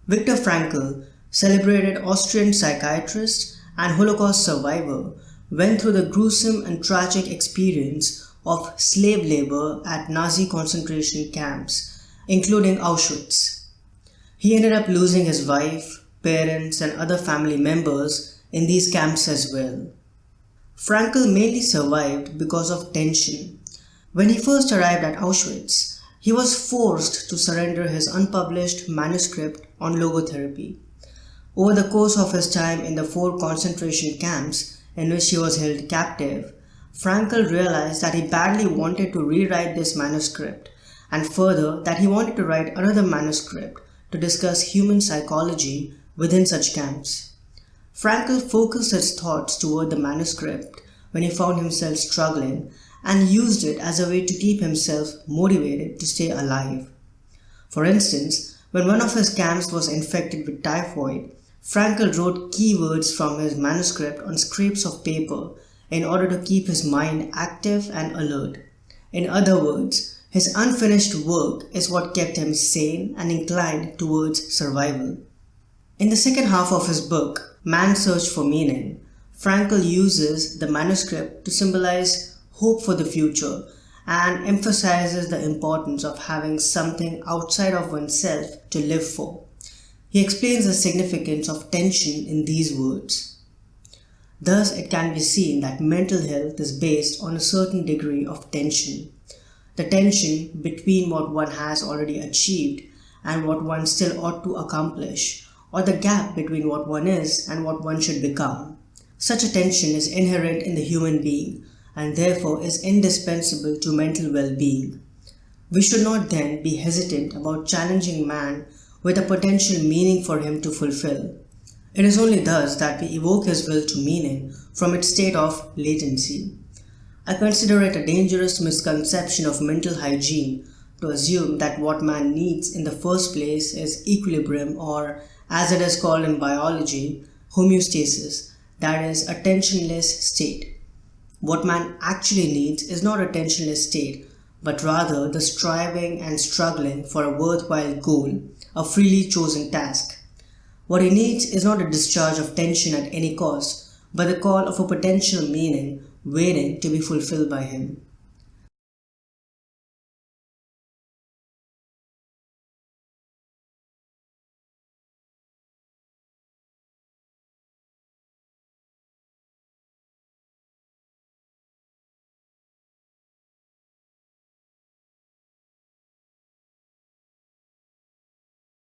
Viktor Frankl, celebrated Austrian psychiatrist and Holocaust survivor, went through the gruesome and tragic experience of slave labor at Nazi concentration camps, including Auschwitz. He ended up losing his wife, parents, and other family members in these camps as well. Frankl mainly survived because of tension. When he first arrived at Auschwitz, he was forced to surrender his unpublished manuscript on logotherapy. Over the course of his time in the 4 concentration camps in which he was held captive, Frankl realized that he badly wanted to rewrite this manuscript, and further that he wanted to write another manuscript to discuss human psychology within such camps. Frankl focused his thoughts toward the manuscript when he found himself struggling and used it as a way to keep himself motivated to stay alive. For instance, when one of his camps was infected with typhoid, Frankl wrote keywords from his manuscript on scraps of paper in order to keep his mind active and alert. In other words, his unfinished work is what kept him sane and inclined towards survival. In the second half of his book, Man's Search for Meaning, Frankl uses the manuscript to symbolize hope for the future and emphasizes the importance of having something outside of oneself to live for. He explains the significance of tension in these words. Thus, it can be seen that mental health is based on a certain degree of tension. The tension between what one has already achieved and what one still ought to accomplish, or the gap between what one is and what one should become. Such a tension is inherent in the human being and therefore is indispensable to mental well-being. We should not then be hesitant about challenging man with a potential meaning for him to fulfill. It is only thus that we evoke his will to meaning from its state of latency. I consider it a dangerous misconception of mental hygiene to assume that what man needs in the first place is equilibrium, or, as it is called in biology, homeostasis, that is, a tensionless state. What man actually needs is not a tensionless state, but rather the striving and struggling for a worthwhile goal, a freely chosen task. What he needs is not a discharge of tension at any cost, but the call of a potential meaning waiting to be fulfilled by him.